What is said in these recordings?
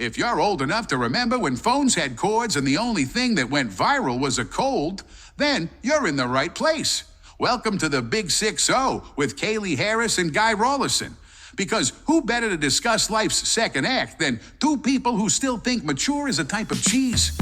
If you're old enough to remember when phones had cords and the only thing that went viral was a cold, then you're in the right place. Welcome to the Big 6-0 with Kaylee Harris and Guy Rawlinson. Because who better to discuss life's second act than two people who still think mature is a type of cheese?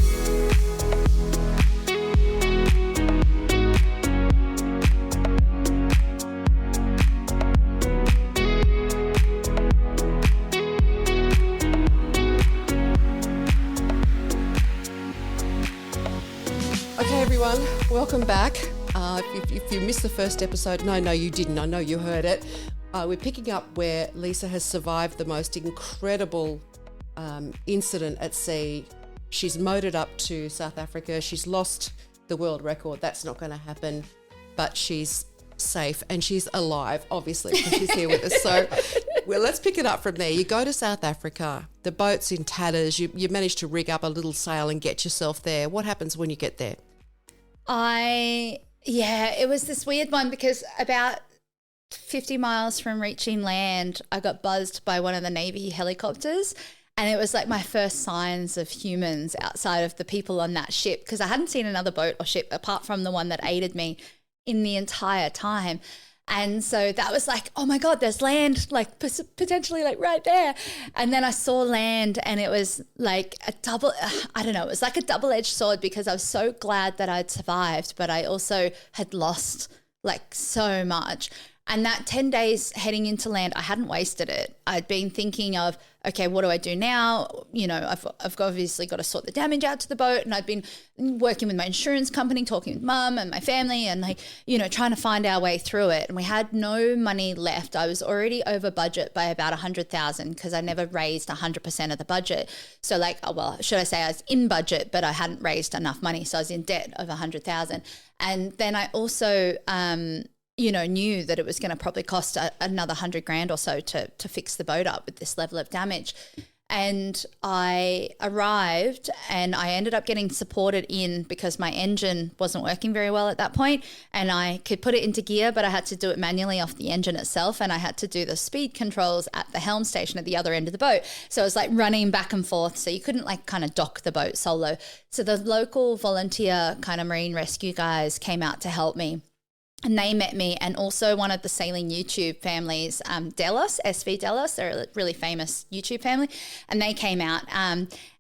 Okay, everyone, welcome back. If you missed the first episode, no, you didn't. I know you heard it. We're picking up where Lisa has survived the most incredible incident at sea. She's motored up to South Africa. She's lost the world record. That's not going to happen, but she's safe and she's alive, obviously, because she's here with us. So, well, let's pick it up from there. You go to South Africa. The boat's in tatters. You manage to rig up a little sail and get yourself there. What happens when you get there? It was this weird one because about 50 miles from reaching land, I got buzzed by one of the Navy helicopters, and it was like my first signs of humans outside of the people on that ship, because I hadn't seen another boat or ship apart from the one that aided me in the entire time. And so that was like, oh my God, there's land, like potentially like right there. And then I saw land and it was like it was like a double-edged sword, because I was so glad that I'd survived, but I also had lost like so much. And that 10 days heading into land, I hadn't wasted it. I'd been thinking of, okay, what do I do now? You know, I've obviously got to sort the damage out to the boat. And I'd been working with my insurance company, talking with mum and my family and trying to find our way through it. And we had no money left. I was already over budget by about 100,000 because I never raised 100% of the budget. So should I say I was in budget, but I hadn't raised enough money. So I was in debt of 100,000. And then I also, knew that it was going to probably cost another 100 grand or so to fix the boat up with this level of damage. And I arrived and I ended up getting supported in because my engine wasn't working very well at that point, and I could put it into gear, but I had to do it manually off the engine itself, and I had to do the speed controls at the helm station at the other end of the boat. So it was like running back and forth, so you couldn't like kind of dock the boat solo. So the local volunteer kind of marine rescue guys came out to help me. And they met me, and also one of the sailing YouTube families, Delos, SV Delos, they're a really famous YouTube family, and they came out.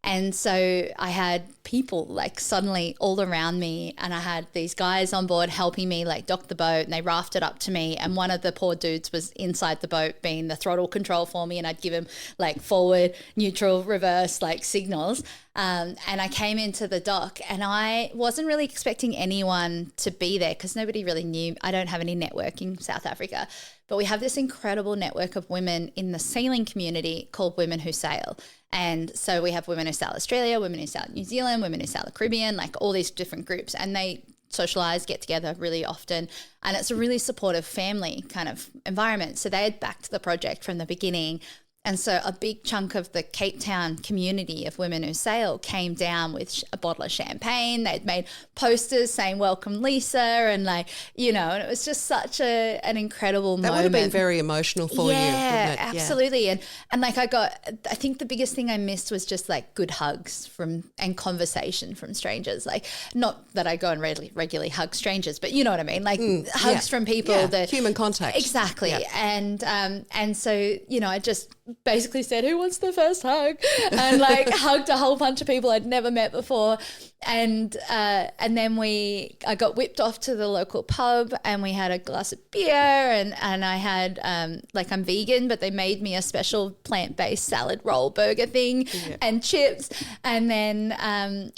And so I had people like suddenly all around me, and I had these guys on board helping me like dock the boat, and they rafted up to me, and one of the poor dudes was inside the boat being the throttle control for me, and I'd give him like forward, neutral, reverse like signals. And I came into the dock, and I wasn't really expecting anyone to be there because nobody really knew. I don't have any networking in South Africa, but we have this incredible network of women in the sailing community called Women Who Sail. And so we have Women Who Sail Australia, Women Who Sail New Zealand, Women Who Sail the Caribbean, like all these different groups, and they socialize, get together really often. And it's a really supportive family kind of environment. So they had backed the project from the beginning. And so a big chunk of the Cape Town community of Women Who Sail came down with a bottle of champagne. They'd made posters saying, "Welcome, Lisa." And and it was just such an incredible moment. That would have been very emotional for you. Yeah, absolutely. And I think the biggest thing I missed was just like good hugs and conversation from strangers. Like, not that I go and regularly hug strangers, but you know what I mean? Like hugs from people that human contact. Exactly. Yeah. And so, I just basically said, "Who wants the first hug?" and like hugged a whole bunch of people I'd never met before. And then I got whipped off to the local pub, and we had a glass of beer, and I had I'm vegan, but they made me a special plant-based salad roll burger thing and chips. And then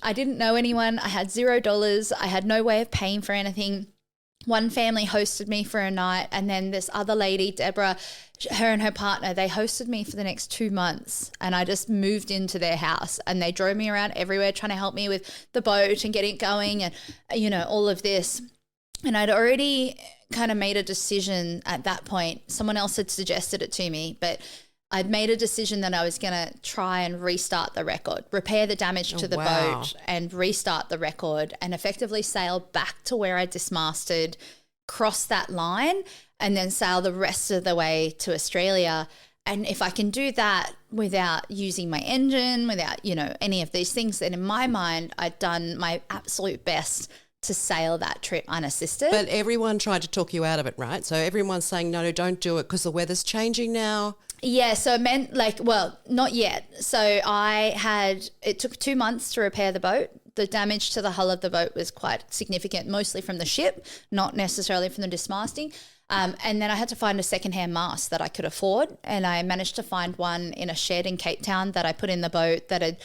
I didn't know anyone. I had $0. I had no way of paying for anything. One family hosted me for a night, and then this other lady, Deborah, her and her partner, they hosted me for the next 2 months, and I just moved into their house, and they drove me around everywhere trying to help me with the boat and getting it going and, all of this. And I'd already kind of made a decision at that point. Someone else had suggested it to me, but I'd made a decision that I was going to try and restart the record, repair the damage to the boat and restart the record, and effectively sail back to where I dismasted, cross that line, and then sail the rest of the way to Australia. And if I can do that, without using my engine, without, you know, any of these things. And in my mind, I'd done my absolute best to sail that trip unassisted. But everyone tried to talk you out of it, right? So everyone's saying, no, don't do it because the weather's changing now. Yeah, so it meant not yet. So it took 2 months to repair the boat. The damage to the hull of the boat was quite significant, mostly from the ship, not necessarily from the dismasting. And then I had to find a secondhand mast that I could afford. And I managed to find one in a shed in Cape Town that I put in the boat that had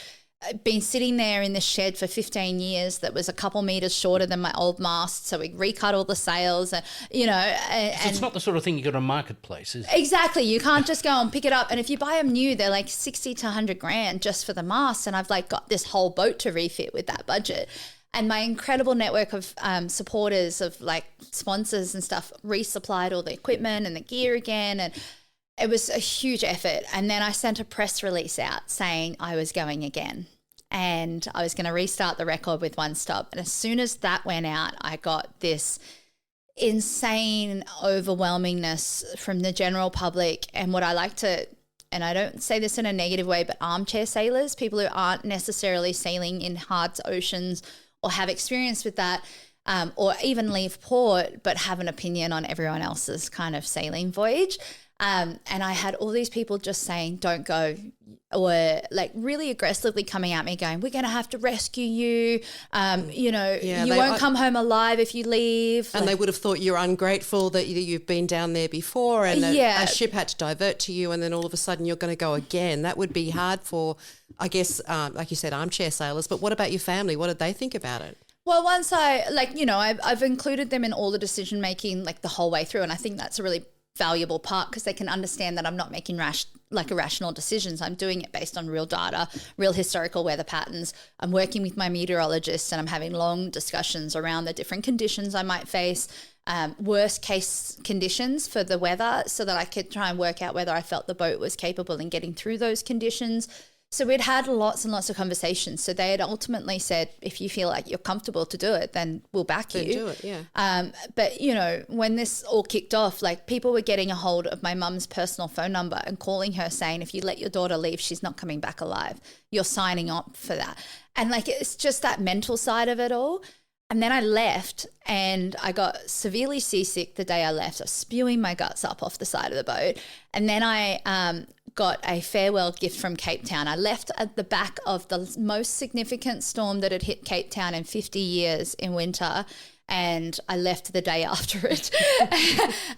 been sitting there in this shed for 15 years that was a couple meters shorter than my old mast. So we recut all the sails and, you know. So it's not the sort of thing you go to a marketplace, is it? Exactly. You can't just go and pick it up. And if you buy them new, they're like 60 to 100 grand just for the mast. And I've like got this whole boat to refit with that budget. And my incredible network of supporters, of like sponsors and stuff, resupplied all the equipment and the gear again. And it was a huge effort. And then I sent a press release out saying I was going again and I was going to restart the record with One Stop. And as soon as that went out, I got this insane overwhelmingness from the general public. And what I like to, and I don't say this in a negative way, but armchair sailors, people who aren't necessarily sailing in hard oceans or have experience with that, or even leave port, but have an opinion on everyone else's kind of sailing voyage. And I had all these people just saying, don't go, or like really aggressively coming at me going, we're going to have to rescue you. You know, you won't come home alive if you leave. And they would have thought you're ungrateful that you've been down there before and a ship had to divert to you and then all of a sudden you're going to go again. That would be hard for, I guess, like you said, armchair sailors. But what about your family? What did they think about it? Well, once I've included them in all the decision making like the whole way through. And I think that's a really valuable part because they can understand that I'm not making irrational decisions. I'm doing it based on real data, real historical weather patterns. I'm working with my meteorologists and I'm having long discussions around the different conditions I might face, worst case conditions for the weather so that I could try and work out whether I felt the boat was capable in getting through those conditions. So we'd had lots and lots of conversations. So they had ultimately said, if you feel like you're comfortable to do it, then we'll back you. Then do it, yeah. But, you know, when this all kicked off, like people were getting a hold of my mum's personal phone number and calling her saying, if you let your daughter leave, she's not coming back alive. You're signing up for that. And like, it's just that mental side of it all. And then I left and I got severely seasick the day I left. I was spewing my guts up off the side of the boat. And then I got a farewell gift from Cape Town. I left at the back of the most significant storm that had hit Cape Town in 50 years in winter. And I left the day after it.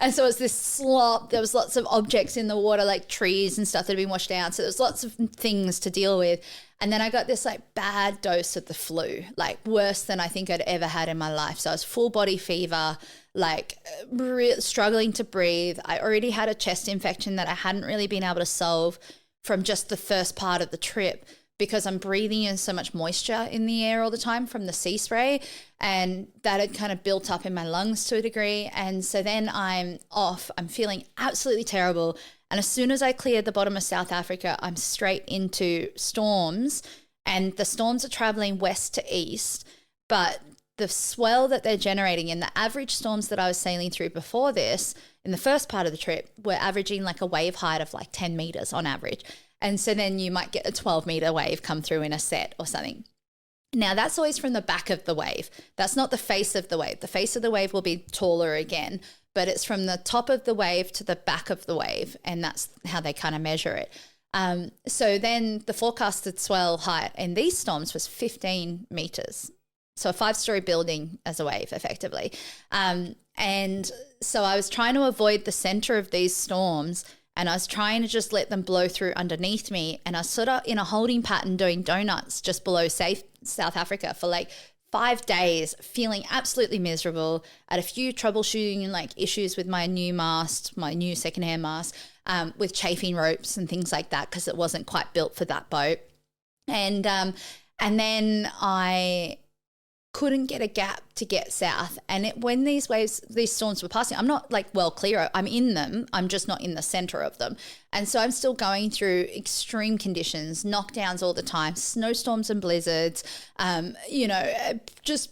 And so it was this slop. There was lots of objects in the water, like trees and stuff that had been washed out. So there was lots of things to deal with. And then I got this like bad dose of the flu, like worse than I think I'd ever had in my life. So I was full body fever, like struggling to breathe. I already had a chest infection that I hadn't really been able to solve from just the first part of the trip because I'm breathing in so much moisture in the air all the time from the sea spray. And that had kind of built up in my lungs to a degree. And so then I'm off. I'm feeling absolutely terrible. And as soon as I cleared the bottom of South Africa, I'm straight into storms. And the storms are traveling west to east. But the swell that they're generating in the average storms that I was sailing through before this, in the first part of the trip, were averaging like a wave height of like 10 meters on average. And so then you might get a 12-meter wave come through in a set or something. Now, that's always from the back of the wave. That's not the face of the wave. The face of the wave will be taller again, but it's from the top of the wave to the back of the wave, and that's how they kind of measure it. So then the forecasted swell height in these storms was 15 meters. So a 5-story building as a wave, effectively. And so I was trying to avoid the center of these storms, and I was trying to just let them blow through underneath me. And I was sort of in a holding pattern doing donuts just below South Africa for like 5 days, feeling absolutely miserable. I had a few troubleshooting and like issues with my new mast, my new secondhand mast, with chafing ropes and things like that because it wasn't quite built for that boat. And then I couldn't get a gap to get south. And when these storms were passing, I'm not like well clear. I'm in them. I'm just not in the center of them. And so I'm still going through extreme conditions, knockdowns all the time, snowstorms and blizzards, just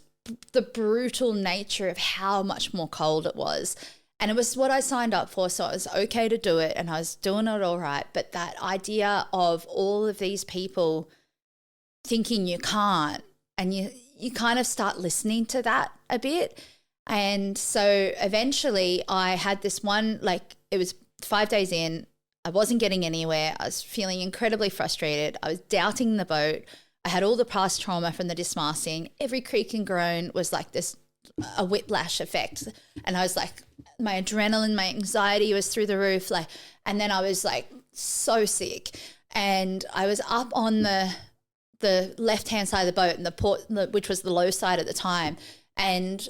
the brutal nature of how much more cold it was. And it was what I signed up for, so it was okay to do it and I was doing it all right. But that idea of all of these people thinking you can't, and you kind of start listening to that a bit. And so eventually I had this one, like it was 5 days in, I wasn't getting anywhere. I was feeling incredibly frustrated. I was doubting the boat. I had all the past trauma from the dismasting. Every creak and groan was like a whiplash effect. And I was like, my adrenaline, my anxiety was through the roof. And then I was like so sick. And I was up on the left-hand side of the boat and the port, which was the low side at the time. And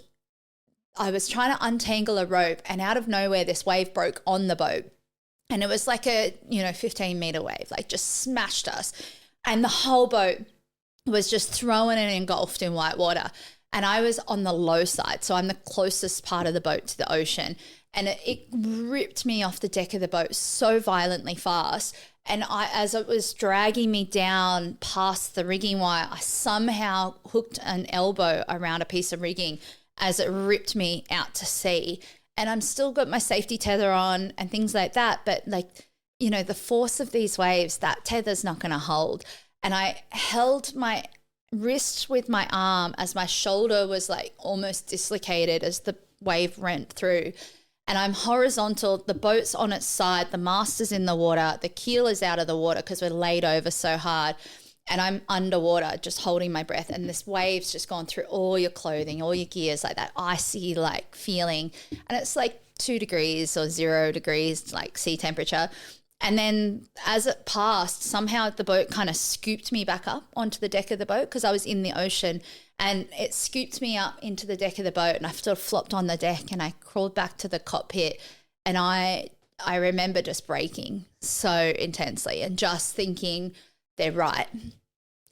I was trying to untangle a rope, and out of nowhere, this wave broke on the boat. And it was like a, 15-meter wave, like just smashed us. And the whole boat was just thrown and engulfed in white water. And I was on the low side, so I'm the closest part of the boat to the ocean. And it ripped me off the deck of the boat so violently fast. And as it was dragging me down past the rigging wire, I somehow hooked an elbow around a piece of rigging as it ripped me out to sea. And I'm still got my safety tether on and things like that. But the force of these waves, that tether's not going to hold. And I held my wrist with my arm as my shoulder was like almost dislocated as the wave rent through. And I'm horizontal, the boat's on its side, the mast is in the water, the keel is out of the water because we're laid over so hard. And I'm underwater just holding my breath, and this wave's just gone through all your clothing, all your gears, like that icy feeling. And it's like 2 degrees or 0 degrees, like sea temperature. And then as it passed, somehow the boat kind of scooped me back up onto the deck of the boat because I was in the ocean, and it scooped me up into the deck of the boat, and I sort of flopped on the deck and I crawled back to the cockpit. And I remember just breaking so intensely and just thinking, they're right.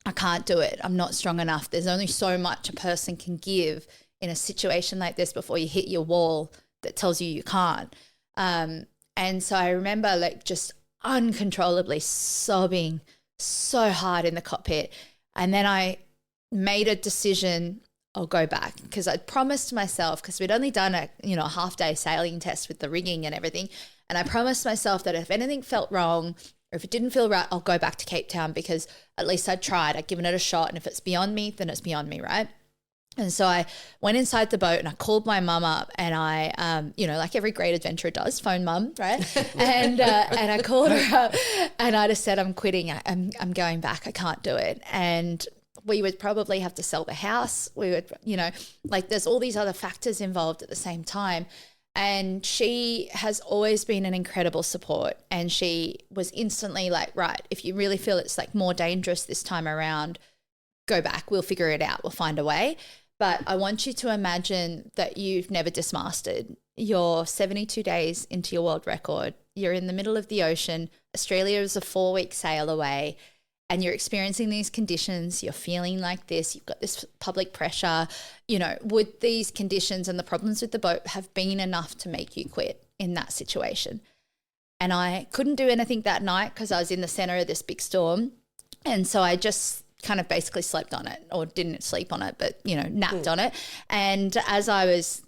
I can't do it. I'm not strong enough. There's only so much a person can give in a situation like this before you hit your wall that tells you can't. And so I remember just uncontrollably sobbing so hard in the cockpit. And then I made a decision, I'll go back, because I'd promised myself, because we'd only done a half-day sailing test with the rigging and everything. And I promised myself that if anything felt wrong, or if it didn't feel right, I'll go back to Cape Town because at least I'd tried. I'd given it a shot. And if it's beyond me, then it's beyond me, right? And so I went inside the boat and I called my mum up, and I, like every great adventurer does, phone mum, right? and I called her up and I just said, I'm quitting. I'm going back. I can't do it. And we would probably have to sell the house. We would, there's all these other factors involved at the same time. And she has always been an incredible support. And she was instantly like, right, if you really feel it's more dangerous this time around, go back. We'll figure it out. We'll find a way. But I want you to imagine that you've never dismasted. You're 72 days into your world record. You're in the middle of the ocean. Australia is a 4-week sail away. And you're experiencing these conditions, you're feeling like this, you've got this public pressure, would these conditions and the problems with the boat have been enough to make you quit in that situation? And I couldn't do anything that night because I was in the center of this big storm. And so I just kind of basically slept on it, or didn't sleep on it, but, napped on it. And as I was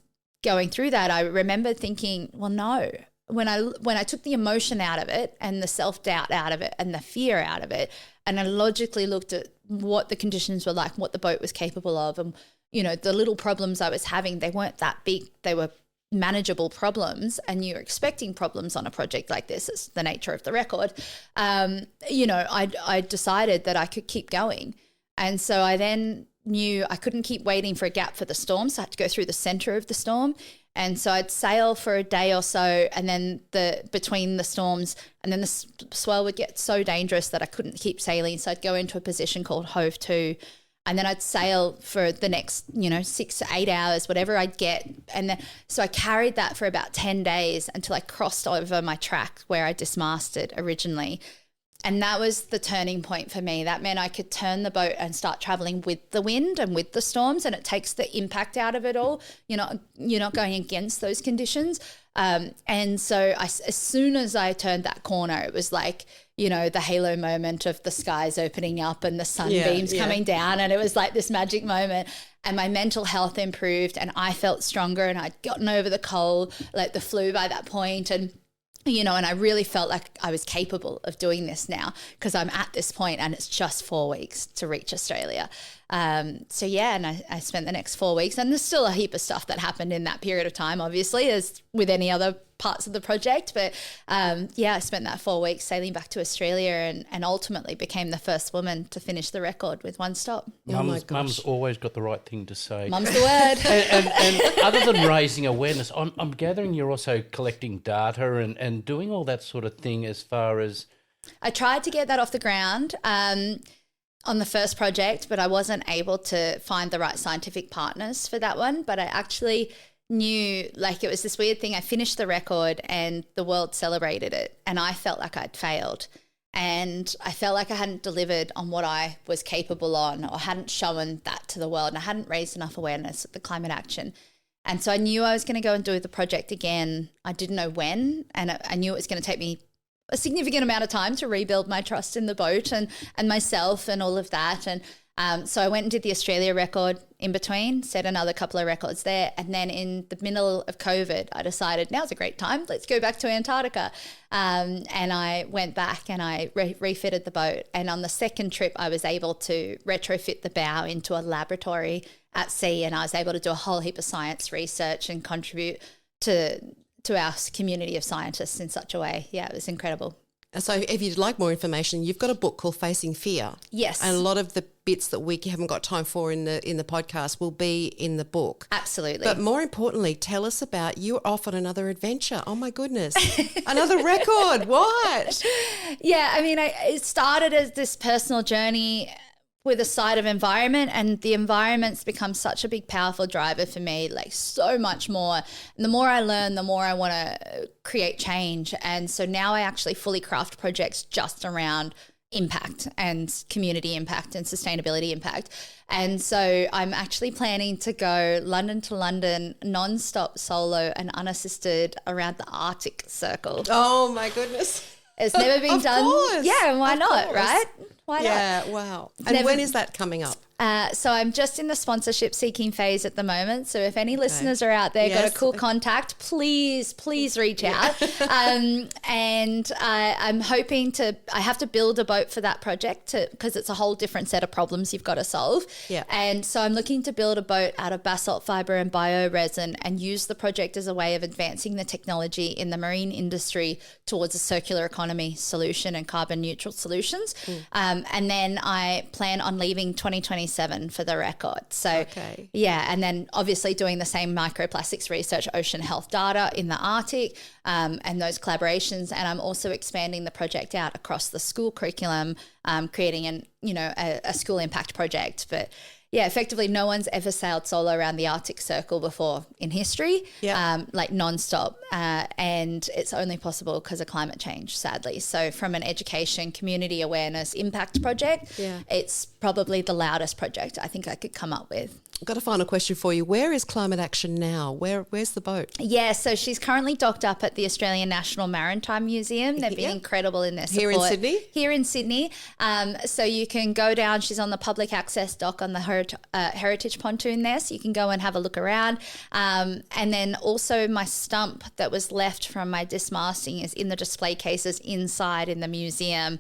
going through that, I remember thinking, well, no. When I took the emotion out of it and the self-doubt out of it and the fear out of it, and I logically looked at what the conditions were like, what the boat was capable of, and, the little problems I was having, they weren't that big. They were manageable problems, and you're expecting problems on a project like this. It's the nature of the record. I decided that I could keep going. And so I then knew I couldn't keep waiting for a gap for the storm, so I had to go through the center of the storm. And so I'd sail for a day or so, and then between the storms, and then the swell would get so dangerous that I couldn't keep sailing. So I'd go into a position called hove to, and then I'd sail for the next, 6 to 8 hours, whatever I'd get. And then, so I carried that for about 10 days until I crossed over my track where I dismasted originally. And that was the turning point for me. That meant I could turn the boat and start traveling with the wind and with the storms, and it takes the impact out of it all. You're not going against those conditions. And so as soon as I turned that corner, it was like, the halo moment of the skies opening up and the sunbeams coming down. And it was like this magic moment. And my mental health improved and I felt stronger and I'd gotten over the cold, like the flu by that point. And and I really felt like I was capable of doing this now because I'm at this point and it's just 4 weeks to reach Australia. And I spent the next 4 weeks, and there's still a heap of stuff that happened in that period of time, obviously, as with any other parts of the project. But I spent that 4 weeks sailing back to Australia and ultimately became the first woman to finish the record with one stop. Mum's always got the right thing to say. Mum's the word. and other than raising awareness, I'm gathering you're also collecting data and doing all that sort of thing as far as... I tried to get that off the ground on the first project, but I wasn't able to find the right scientific partners for that one. But I actually knew, like, it was this weird thing. I finished the record and the world celebrated it and I felt like I'd failed. And I felt like I hadn't delivered on what I was capable on, or hadn't shown that to the world, and I hadn't raised enough awareness of the climate action. And so I knew I was going to go and do the project again. I didn't know when, and I knew it was going to take me a significant amount of time to rebuild my trust in the boat and myself and all of that. And so I went and did the Australia record in between, set another couple of records there. And then in the middle of COVID, I decided now's a great time. Let's go back to Antarctica. And I went back and I refitted the boat. And on the second trip, I was able to retrofit the bow into a laboratory at sea. And I was able to do a whole heap of science research and contribute to our community of scientists in such a way. Yeah, it was incredible. So if you'd like more information, you've got a book called Facing Fear. Yes. And a lot of the bits that we haven't got time for in the podcast will be in the book. Absolutely. But more importantly, tell us about you're off on another adventure. Oh my goodness. Another record. What? Yeah, I mean, it started as this personal journey with a side of environment, and the environment's become such a big, powerful driver for me, like so much more. And the more I learn, the more I want to create change. And so now I actually fully craft projects just around impact and community impact and sustainability impact. And so I'm actually planning to go London to London, nonstop, solo and unassisted around the Arctic Circle. Oh my goodness. It's never been done. Course. Yeah, why not, Course. right? Why not? Yeah, wow. And when is that coming up? So I'm just in the sponsorship seeking phase at the moment. So if any listeners are out there, got a cool contact, please reach out. And I'm hoping I have to build a boat for that project because it's a whole different set of problems you've got to solve. Yeah. And so I'm looking to build a boat out of basalt fiber and bioresin and use the project as a way of advancing the technology in the marine industry towards a circular economy solution and carbon neutral solutions. And then I plan on leaving 2027 for the record. So and then obviously doing the same microplastics research, ocean health data in the Arctic, and those collaborations. And I'm also expanding the project out across the school curriculum, creating a school impact project. But yeah, effectively no one's ever sailed solo around the Arctic Circle before in history, like nonstop. And it's only possible because of climate change, sadly. So from an education, community awareness, impact project, it's probably the loudest project I think I could come up with. I've got a final question for you. Where is climate action now? Where's the boat? Yeah, so she's currently docked up at the Australian National Maritime Museum. They've been incredible in their support. Here in Sydney? Here in Sydney. So you can go down. She's on the public access dock on the heritage pontoon there, so you can go and have a look around. And then also my stump that was left from my dismasting is in the display cases inside in the museum,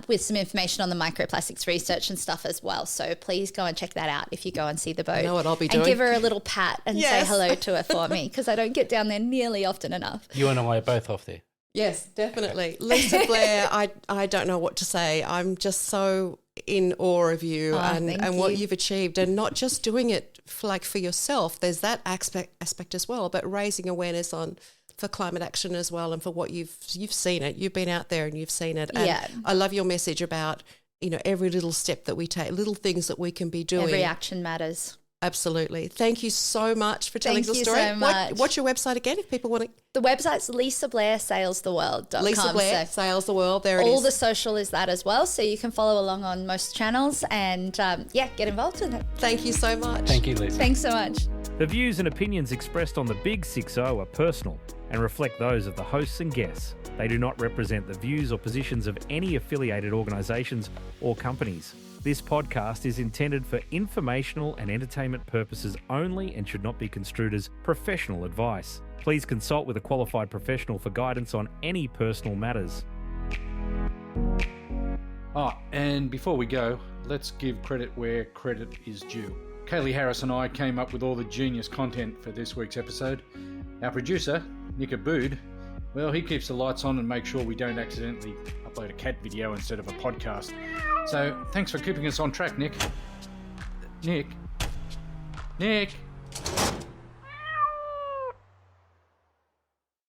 with some information on the microplastics research and stuff as well. So please go and check that out if you go and see the boat. I know what I'll be doing. And give her a little pat and say hello to her for me, because I don't get down there nearly often enough. You and I are both off there. Yes, definitely. Lisa Blair, I don't know what to say. I'm just so in awe of you and what you've achieved, and not just doing it for yourself. There's that aspect as well, but raising awareness for climate action as well, and for what you've seen it. You've been out there and you've seen it. And I love your message about, every little step that we take, little things that we can be doing. Every action matters. Absolutely. Thank you so much for telling the story. Thank you so much. What's your website again if people want to? The website's lisablairsailstheworld.com. Lisa Blair Sails the World. There it is. All the social is that as well, so you can follow along on most channels and get involved in it. Thank you so much. Thank you, Lisa. Thanks so much. The views and opinions expressed on the Big 60 are personal and reflect those of the hosts and guests. They do not represent the views or positions of any affiliated organisations or companies. This podcast is intended for informational and entertainment purposes only and should not be construed as professional advice. Please consult with a qualified professional for guidance on any personal matters. And before we go, let's give credit where credit is due. Kaylee Harris and I came up with all the genius content for this week's episode. Our producer, Nick Abood, well, he keeps the lights on and makes sure we don't accidentally upload a cat video instead of a podcast. So thanks for keeping us on track, Nick. Nick?